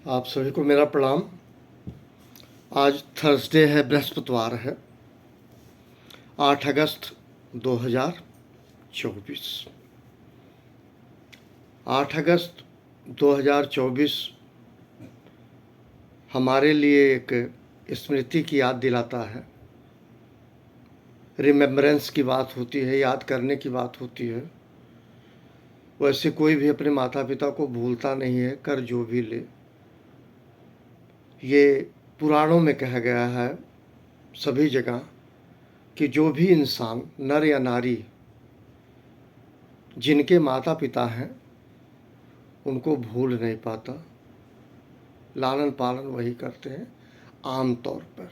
आप सभी को मेरा प्रणाम। आज थर्सडे है, बृहस्पतिवार है, 8 अगस्त 2024। 8 अगस्त 2024 हमारे लिए एक स्मृति की याद दिलाता है। रिमेम्बरेंस की बात होती है, याद करने की बात होती है। वैसे कोई भी अपने माता पिता को भूलता नहीं है, कर जो भी ले। ये पुराणों में कहा गया है सभी जगह कि जो भी इंसान, नर या नारी, जिनके माता पिता हैं उनको भूल नहीं पाता। लालन पालन वही करते हैं आम तौर पर।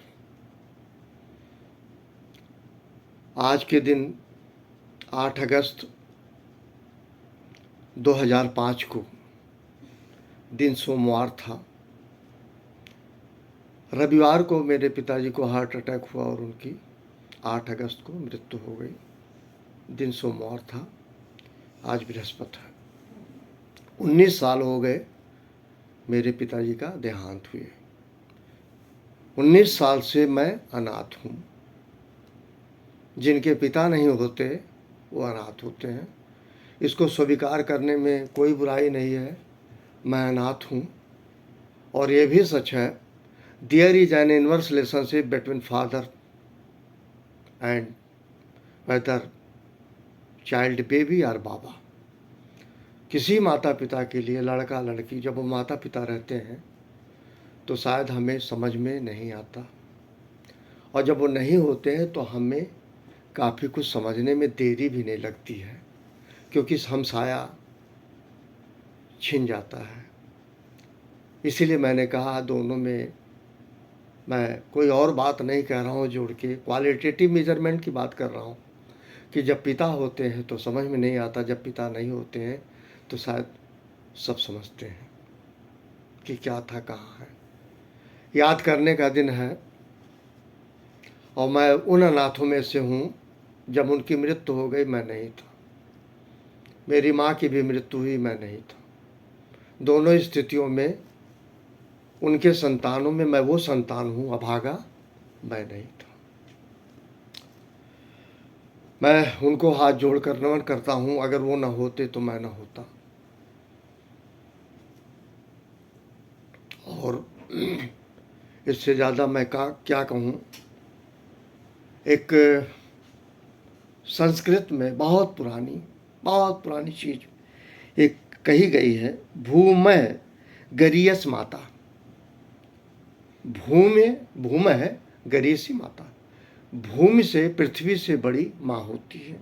आज के दिन 8 अगस्त 2005 को दिन सोमवार था। रविवार को मेरे पिताजी को हार्ट अटैक हुआ और उनकी 8 अगस्त को मृत्यु हो गई। दिन सोमवार था, आज बृहस्पति है। 19 साल हो गए मेरे पिताजी का देहांत हुए। 19 साल से मैं अनाथ हूँ। जिनके पिता नहीं होते वो अनाथ होते हैं। इसको स्वीकार करने में कोई बुराई नहीं है। मैं अनाथ हूँ। और ये भी सच है, there is an inverse relationship between father and whether child baby और बाबा। किसी माता पिता के लिए लड़का लड़की जब वो माता पिता रहते हैं तो शायद हमें समझ में नहीं आता, और जब वो नहीं होते हैं तो हमें काफ़ी कुछ समझने में देरी भी नहीं लगती है, क्योंकि हमसाया छिन जाता है। इसीलिए मैंने कहा दोनों में मैं कोई और बात नहीं कह रहा हूँ, जोड़ के क्वालिटेटिव मेजरमेंट की बात कर रहा हूँ कि जब पिता होते हैं तो समझ में नहीं आता, जब पिता नहीं होते हैं तो शायद सब समझते हैं कि क्या था, कहाँ है। याद करने का दिन है, और मैं उन अनाथों में से हूँ जब उनकी मृत्यु हो गई मैं नहीं था। मेरी माँ की भी मृत्यु हुई, मैं नहीं था। दोनों स्थितियों में उनके संतानों में मैं वो संतान हूँ अभागा, मैं नहीं था। मैं उनको हाथ जोड़कर नमन करता हूँ। अगर वो ना होते तो मैं ना होता। और इससे ज़्यादा मैं क्या कहूँ। एक संस्कृत में बहुत पुरानी चीज़ एक कही गई है, भूमय गरीयस माता। भूमय गरीयसी माता। भूमि से, पृथ्वी से बड़ी माँ होती है।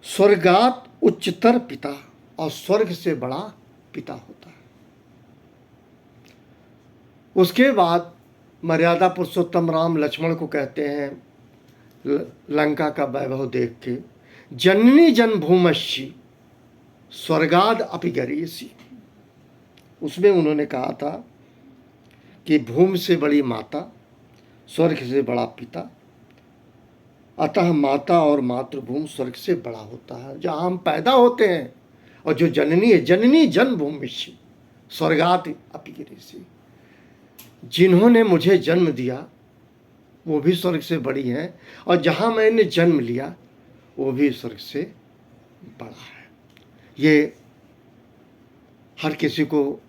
स्वर्गात उच्चतर पिता, और स्वर्ग से बड़ा पिता होता है। उसके बाद मर्यादा पुरुषोत्तम राम लक्ष्मण को कहते हैं लंका का वैभव देख के, जननी जन्मभूमश्ची स्वर्गाद अपि गरीयसी। उसमें उन्होंने कहा था कि भूमि से बड़ी माता, स्वर्ग से बड़ा पिता, अतः माता और मातृभूमि स्वर्ग से बड़ा होता है। जहाँ हम पैदा होते हैं, और जो जननी है, जननी जन्मभूमिश्ची स्वर्गात अपि गरीयसी। जिन्होंने मुझे जन्म दिया वो भी स्वर्ग से बड़ी हैं, और जहाँ मैंने जन्म लिया वो भी स्वर्ग से बड़ा है। ये हर किसी को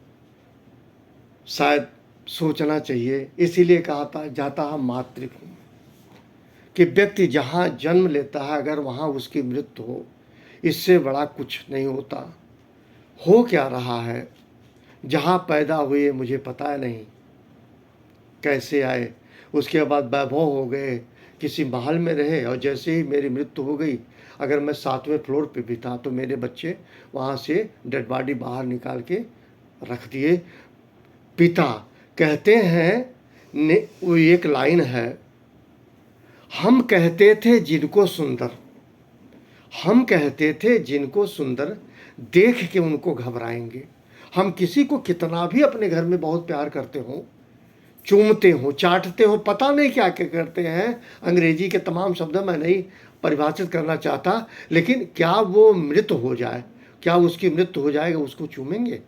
शायद सोचना चाहिए। इसीलिए कहा था जाता है मातृभूमि, कि व्यक्ति जहाँ जन्म लेता है अगर वहाँ उसकी मृत्यु हो, इससे बड़ा कुछ नहीं होता। हो क्या रहा है, जहाँ पैदा हुए मुझे पता नहीं कैसे आए, उसके बाद वैभव हो गए, किसी महल में रहे, और जैसे ही मेरी मृत्यु हो गई, अगर मैं 7वें फ्लोर पे भी था तो मेरे बच्चे वहाँ से डेड बॉडी बाहर निकाल के रख दिए। पिता कहते हैं, वो एक लाइन है, हम कहते थे जिनको सुंदर, हम कहते थे जिनको सुंदर देख के उनको घबराएंगे। हम किसी को कितना भी अपने घर में बहुत प्यार करते हो, चूमते हो, चाटते हो, पता नहीं क्या क्या करते हैं। अंग्रेजी के तमाम शब्द मैं नहीं परिभाषित करना चाहता, लेकिन क्या वो मृत हो जाए, क्या उसकी मृत्यु हो जाएगा उसको चूमेंगे?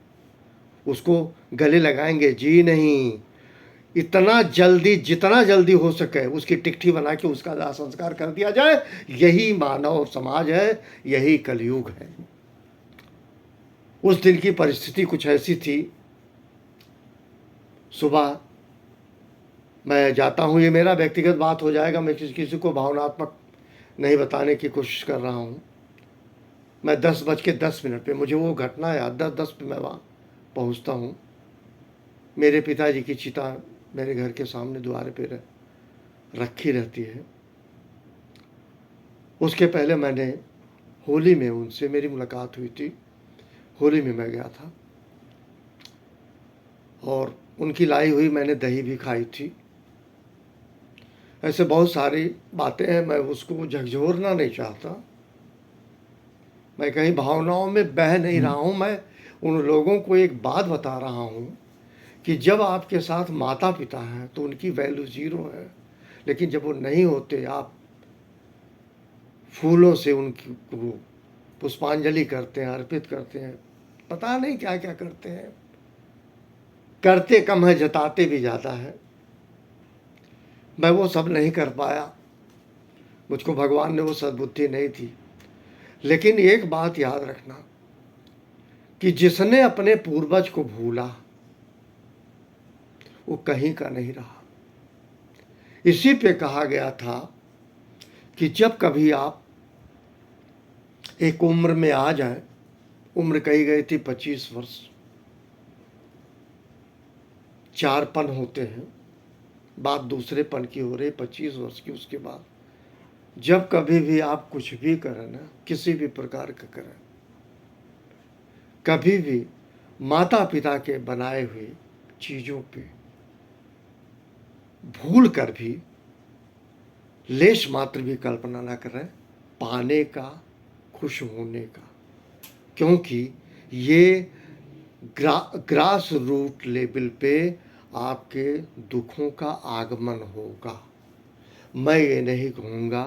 उसको गले लगाएंगे? जी नहीं। इतना जल्दी, जितना जल्दी हो सके उसकी टिकठी बना के उसका दाह संस्कार कर दिया जाए। यही मानव समाज है, यही कलयुग है। उस दिन की परिस्थिति कुछ ऐसी थी। सुबह मैं जाता हूँ, ये मेरा व्यक्तिगत बात हो जाएगा, मैं किसी को भावनात्मक नहीं बताने की कोशिश कर रहा हूँ। मैं 10:10 पे, मुझे वो घटना याद, 10:10 पे मैं वहाँ पहुँचता हूँ। मेरे पिताजी की चिता मेरे घर के सामने द्वार पे रखी रहती है। उसके पहले मैंने होली में उनसे मेरी मुलाकात हुई थी। होली में मैं गया था और उनकी लाई हुई मैंने दही भी खाई थी। ऐसे बहुत सारी बातें हैं, मैं उसको झकझोरना नहीं चाहता। मैं कहीं भावनाओं में बह नहीं रहा हूँ। मैं उन लोगों को एक बात बता रहा हूँ कि जब आपके साथ माता पिता हैं तो उनकी वैल्यू ज़ीरो है, लेकिन जब वो नहीं होते आप फूलों से उनकी को पुष्पांजलि करते हैं, अर्पित करते हैं, पता नहीं क्या क्या करते हैं। करते कम है, जताते भी ज़्यादा है। मैं वो सब नहीं कर पाया, मुझको भगवान ने वो सद्बुद्धि नहीं दी। लेकिन एक बात याद रखना कि जिसने अपने पूर्वज को भूला वो कहीं का नहीं रहा। इसी पे कहा गया था कि जब कभी आप एक उम्र में आ जाएं, उम्र कही गई थी 25 वर्ष, 4 पन होते हैं, बात दूसरे पन की हो रही 25 वर्ष की। उसके बाद जब कभी भी आप कुछ भी करें ना, किसी भी प्रकार का करें, कभी भी माता पिता के बनाए हुए चीज़ों पे भूल कर भी लेश मात्र भी कल्पना ना करें पाने का, खुश होने का, क्योंकि ये ग्रास रूट लेवल पे आपके दुखों का आगमन होगा। मैं ये नहीं कहूँगा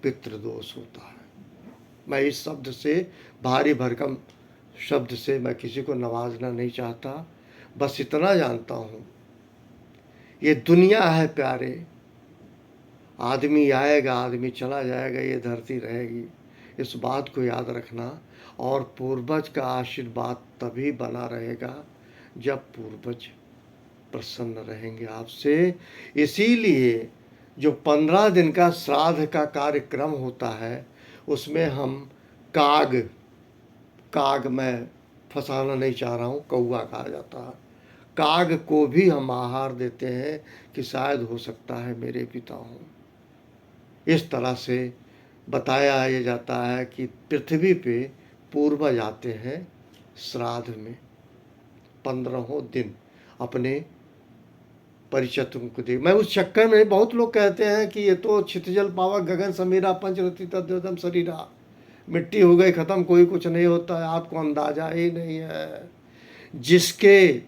पितृदोष होता है। मैं इस शब्द से, भारी भरकम शब्द से मैं किसी को नवाजना नहीं चाहता। बस इतना जानता हूँ, ये दुनिया है प्यारे, आदमी आएगा, आदमी चला जाएगा, ये धरती रहेगी। इस बात को याद रखना। और पूर्वज का आशीर्वाद तभी बना रहेगा जब पूर्वज प्रसन्न रहेंगे आपसे। इसीलिए जो 15 दिन का श्राद्ध का कार्यक्रम होता है उसमें हम काग मैं फंसाना नहीं चाह रहा हूँ, कौवा कहा जाता है, काग को भी हम आहार देते हैं कि शायद हो सकता है मेरे पिता हों। इस तरह से बताया ये जाता है कि पृथ्वी पे पूर्वज आते हैं श्राद्ध में 15वें दिन अपने परिचितों को दे। मैं उस चक्कर में, बहुत लोग कहते हैं कि ये तो छितजल पावक गगन समीरा पंचरति तद्वतम शरीरा, मिट्टी हो गई खत्म, कोई कुछ नहीं होता है। आपको अंदाजा ही नहीं है। जिसके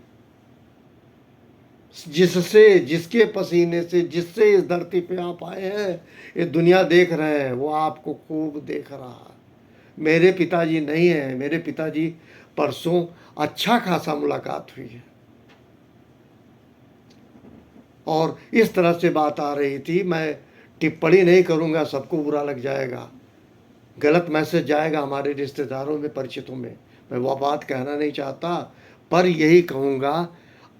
पसीने से, जिससे इस धरती पे आप आए हैं, ये दुनिया देख रहे हैं, वो आपको खूब देख रहा है। मेरे पिताजी नहीं है, मेरे पिताजी परसों अच्छा खासा मुलाकात हुई है और इस तरह से बात आ रही थी। मैं टिप्पणी नहीं करूँगा, सबको बुरा लग जाएगा, गलत मैसेज जाएगा हमारे रिश्तेदारों में, परिचितों में। मैं वह बात कहना नहीं चाहता, पर यही कहूँगा,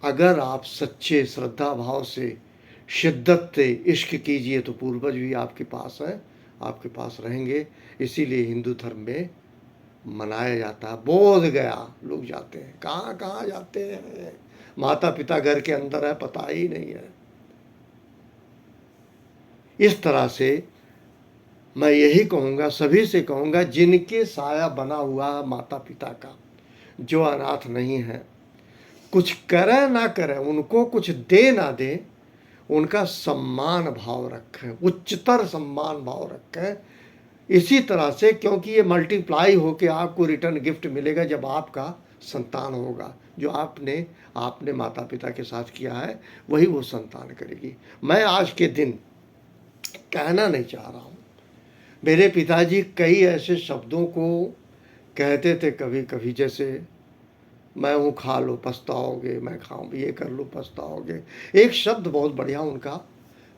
अगर आप सच्चे श्रद्धा भाव से, शिद्दत से इश्क कीजिए तो पूर्वज भी आपके पास हैं, आपके पास रहेंगे। इसीलिए हिंदू धर्म में मनाया जाता है। बोध गया लोग जाते हैं, कहाँ कहाँ जाते हैं, माता पिता घर के अंदर है, पता ही नहीं है। इस तरह से मैं यही कहूँगा, सभी से कहूँगा, जिनके साया बना हुआ है माता पिता का, जो अनाथ नहीं है, कुछ करें ना करें, उनको कुछ दे ना दे, उनका सम्मान भाव रखें, उच्चतर सम्मान भाव रखें। इसी तरह से, क्योंकि ये मल्टीप्लाई होके आपको रिटर्न गिफ्ट मिलेगा जब आपका संतान होगा। जो आपने माता पिता के साथ किया है वही वो संतान करेगी। मैं आज के दिन कहना नहीं चाह रहा हूँ, मेरे पिताजी कई ऐसे शब्दों को कहते थे कभी कभी, जैसे मैं हूँ खा लो पछताओगे, मैं खाऊँ ये कर लो पछताओगे। एक शब्द बहुत बढ़िया उनका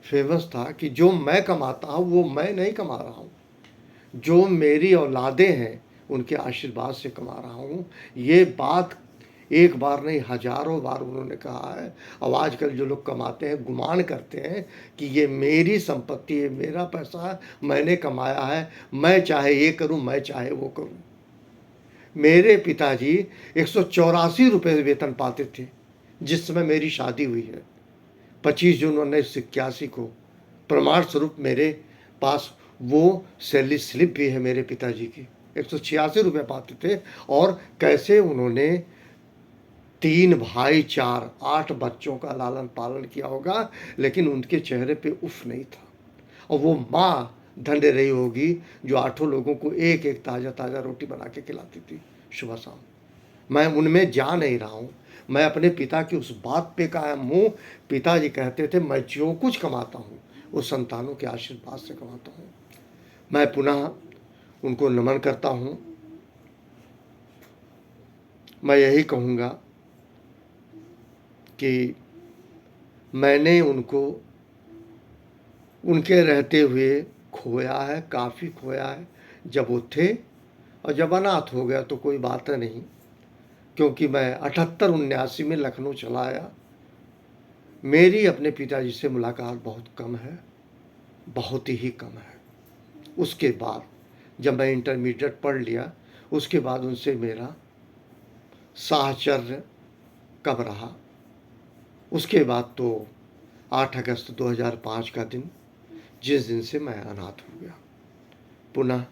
फेमस था कि जो मैं कमाता हूँ वो मैं नहीं कमा रहा हूँ, जो मेरी औलादें हैं उनके आशीर्वाद से कमा रहा हूँ। ये बात एक बार नहीं हजारों बार उन्होंने कहा है। अब आजकल जो लोग कमाते हैं गुमान करते हैं कि ये मेरी संपत्ति है, मेरा पैसा है, मैंने कमाया है, मैं चाहे ये करूं, मैं चाहे वो करूं। मेरे पिताजी 184 रुपये वेतन पाते थे जिस समय मेरी शादी हुई है 25 जून 1981 को। प्रमाण स्वरूप मेरे पास वो सैलरी स्लिप भी है मेरे पिताजी की। 186 रुपये पाते थे और कैसे उन्होंने 3 भाई 8 बच्चों का लालन पालन किया होगा, लेकिन उनके चेहरे पे उफ नहीं था। और वो माँ धन्य रही होगी जो 8 लोगों को एक एक ताज़ा ताज़ा रोटी बना के खिलाती थी सुबह शाम। मैं उनमें जा नहीं रहा हूँ, मैं अपने पिता की उस बात पे कायम हूँ। पिताजी कहते थे मैं जो कुछ कमाता हूँ वो संतानों के आशीर्वाद से कमाता हूँ। मैं पुनः उनको नमन करता हूँ। मैं यही कहूँगा कि मैंने उनको उनके रहते हुए खोया है, काफ़ी खोया है जब वो थे, और जब अनाथ हो गया तो कोई बात नहीं, क्योंकि मैं 78-79 में लखनऊ चला आया। मेरी अपने पिताजी से मुलाकात बहुत कम है, बहुत ही कम है। उसके बाद जब मैं इंटरमीडिएट पढ़ लिया उसके बाद उनसे मेरा साहचर्य कब रहा। उसके बाद तो 8 अगस्त 2005 का दिन, जिस दिन से मैं अनाथ हो गया। पुनः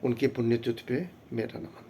उनकी पुण्यतिथि पे मेरा नमन।